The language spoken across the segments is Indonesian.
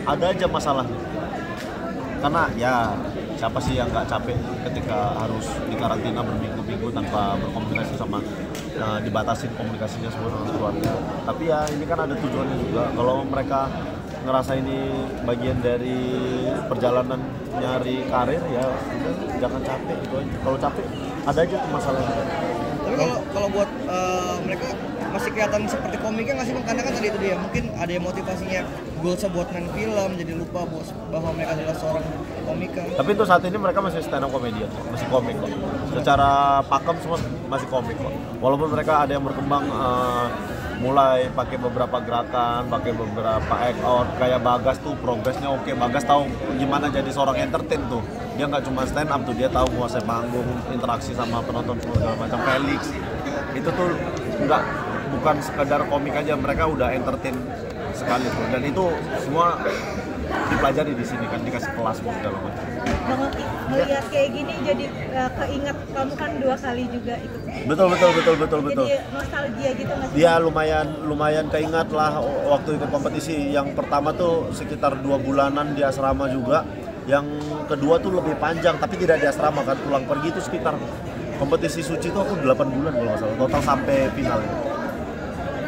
ada aja masalahnya. Karena ya siapa sih yang nggak capek ketika harus dikarantina berminggu-minggu tanpa berkomunikasi sama dibatasin komunikasinya semua dengan keluarga. Tapi ya ini kan ada tujuannya juga. Kalau mereka ngerasa ini bagian dari perjalanan nyari karir ya udah, jangan capek itu aja. Kalau capek ada aja tuh masalahnya. Tapi kalau buat mereka masih kelihatan seperti komiknya nggak sih Bang? Karena kan tadi itu dia mungkin ada yang motivasinya goalsnya buat main film, jadi lupa bahwa mereka adalah seorang komika. Tapi untuk saat ini mereka masih stand up comedian, masih komik kok. Secara pakem semua masih komik kok. Walaupun mereka ada yang berkembang mulai pakai beberapa gerakan, pakai beberapa act out. Kayak Bagas tuh progresnya oke. Bagas tahu gimana jadi seorang entertain tuh. Dia nggak cuma stand up tuh, dia tahu menguasai panggung, interaksi sama penonton segala macam. Felix itu tuh bukan sekadar komik aja, mereka udah entertain sekali tuh. Dan itu semua dipelajari di sini kan, dikasih kelas segala macam. Bang Oki, melihat kayak gini jadi keinget kamu kan 2 kali juga ikut. Betul. Jadi nostalgia gitu nggak sih? Dia lumayan keingat lah waktu ikut kompetisi. Yang pertama tuh sekitar 2 bulanan di asrama juga. Yang kedua tuh lebih panjang tapi tidak di asrama kan, pulang pergi itu sekitar kompetisi suci tuh aku 8 bulan kalau nggak salah, total sampai final.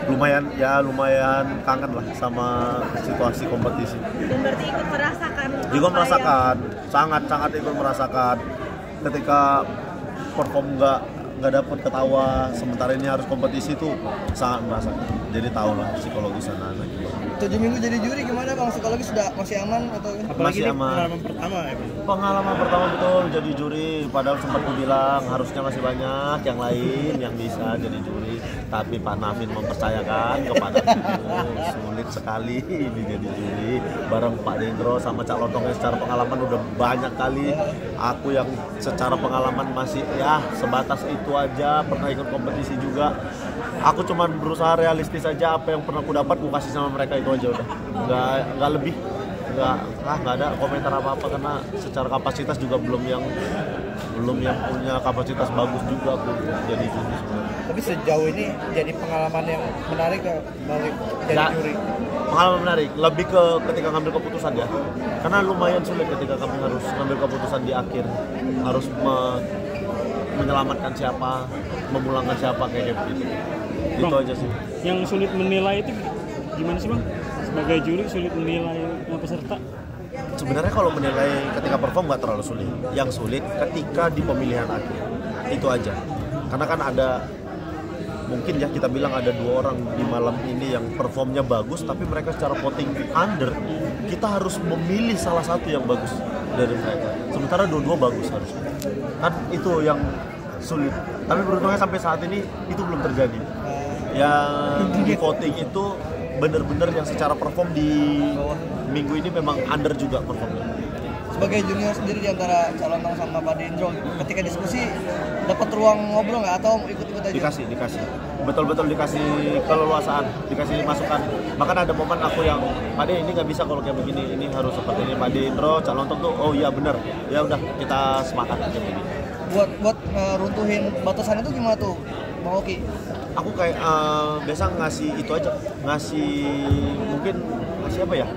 Lumayan kangen lah sama situasi kompetisi. Dan berarti ikut merasakan. Juga merasakan, sangat ikut merasakan ketika perform nggak dapet ketawa, sementara ini harus kompetisi tuh sangat merasakan. Jadi tahu lah psikologis anak-anak. 7 minggu jadi juri gimana Bang? Psikologis sudah masih aman atau? Apalagi masih aman. Pengalaman pertama ya Bang? Pengalaman pertama betul jadi juri, padahal sempat aku bilang harusnya masih banyak yang lain yang bisa jadi juri, tapi Pak Navin mempercayakan kepada aku. Sulit sekali ini jadi juri bareng Pak Dendro sama Cak Lontong yang secara pengalaman udah banyak kali. Aku yang secara pengalaman masih ya sebatas itu aja, pernah ikut kompetisi juga. Aku cuman berusaha realistis aja, apa yang pernah aku dapat aku kasih sama mereka, itu aja udah. Nggak lebih. Nggak ada komentar apa-apa karena secara kapasitas juga belum yang punya kapasitas bagus juga aku jadi juri sebenarnya. Tapi sejauh ini jadi pengalaman yang menarik balik jadi juri. Pengalaman menarik, lebih ke ketika ngambil keputusan ya. Karena lumayan sulit ketika kami harus ngambil keputusan di akhir, harus menyelamatkan siapa, memulangkan siapa kayak gitu. Itu aja sih. Yang sulit menilai itu gimana sih Bang? Sebagai juri sulit menilai peserta? Sebenarnya kalau menilai ketika perform nggak terlalu sulit. Yang sulit ketika di pemilihan akhir. Itu aja. Karena kan ada, mungkin ya kita bilang ada 2 orang di malam ini yang performnya bagus, tapi mereka secara voting under. Kita harus memilih salah satu yang bagus dari mereka. Sementara 2-2 bagus harusnya. Kan itu yang sulit. Tapi beruntungnya sampai saat ini itu belum terjadi. Yang di voting itu bener-bener yang secara perform di minggu ini memang under juga performnya. Sebagai junior sendiri di antara Cak Lontong sama Pak Dendro, ketika diskusi dapat ruang ngobrol nggak atau ikut-ikut aja? Dikasih. Betul-betul dikasih keleluasaan, dikasih masukan. Bahkan ada momen aku yang, Pak De ini nggak bisa kalau kayak begini, ini harus seperti ini. Pak Dendro, Cak Lontong tuh, oh iya bener, ya udah kita sepakat aja begini. Buat runtuhin batasan itu gimana tuh, Bang Oki? Aku kayak biasa ngasih itu aja, mungkin apa ya,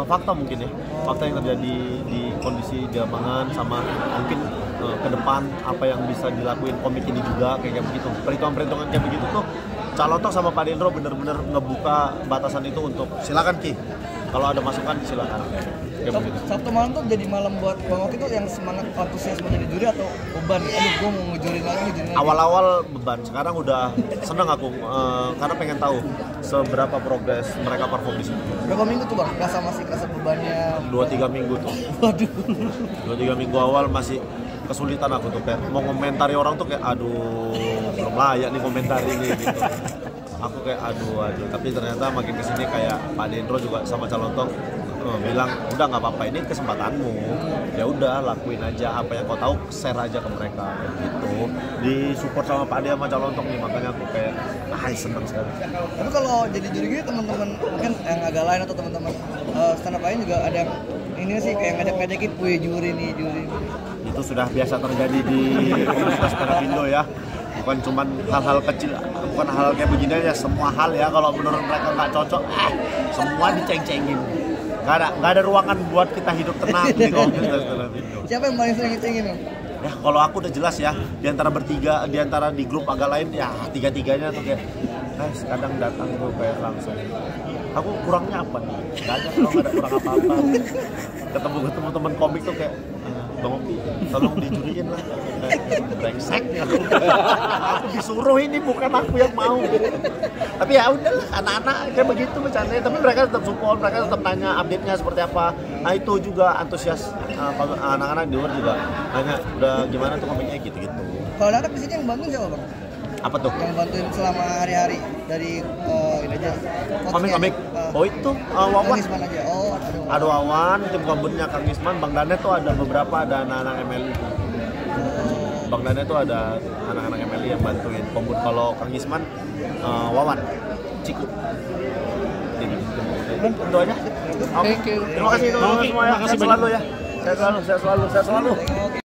fakta mungkin ya, fakta yang terjadi di kondisi di lapangan sama mungkin ke depan apa yang bisa dilakuin komik ini juga kayak begitu. Perhitungan kayak begitu tuh Cak Lontong sama Pak Dendro bener-bener ngebuka batasan itu untuk silakan Ki, kalau ada masukan silakan. Sabtu malam tuh jadi malam buat Bang Oki tuh yang semangat antusias menjadi juri atau beban? Aduh, gue mau ngejurin lagi. Awal-awal beban, sekarang udah seneng aku karena pengen tahu seberapa progres mereka perform di sini. Berapa minggu tuh Bang? Masih kerasa bebannya? 2-3 minggu tuh. Waduh. 2-3 minggu awal masih kesulitan aku tuh, kayak mau komentari orang tuh kayak aduh belum layak nih komentari ini gitu. Aku kayak aduh, tapi ternyata makin kesini kayak Pak Dendro juga sama Cak Lontong bilang udah nggak apa-apa, ini kesempatanmu, ya udah lakuin aja apa yang kau tahu, share aja ke mereka gitu. Di support sama Pak De sama Cak Lontong nih, makanya aku kayak seneng sekali. Tapi kalau jadi juri gini teman-teman mungkin yang agak lain atau teman-teman stand up lain juga ada yang ini sih kayak ngedek-ngedekin, wih juri nih. Itu sudah biasa terjadi di komunitas stand up Indo ya. bukan cuman hal-hal kecil, bukan hal kayak begini aja, semua hal ya kalau menurut mereka nggak cocok, semua diceng-cengin. Nggak ada ruangan buat kita hidup tenang di komunitas Indo. Siapa yang paling sering ngecengin Bang? Ya kalau aku udah jelas ya, di antara bertiga, di antara di grup agak lain ya tiga-tiganya tuh kayak guys kadang datang tuh kayak langsung aku kurangnya apa nih? Gak ada, kalau nggak ada kurang apa-apa. Ketemu teman komik tuh kayak Bang Opi, tolong dijuriin lah. Brengsek aku disuruh, ini bukan aku yang mau. Tapi ya udahlah, anak-anak kayak begitu bercandanya, tapi mereka tetap support, mereka tetap nanya update-nya seperti apa. Nah itu juga antusias anak-anak di luar juga nanya udah gimana tuh komiknya gitu-gitu. Kalau anak di sini yang bantuin siapa Bang? Apa tuh? Yang bantuin selama hari-hari dari ini aja. Komik-komik. Oh itu Wawan. Kang Isman aja. Oh, Ada Wawan, tim gabungannya Kang Isman, Bang Danet tuh ada beberapa, ada anak-anak MLI. Bang Danet tuh ada anak-anak MLI yang bantuin. Kombun kalau Kang Isman, Wawan, Ciku. Itu aja. Thank you. Terima kasih teman-teman semua ya. Terima kasih Sehat selalu ya. Sehat selalu. Oke.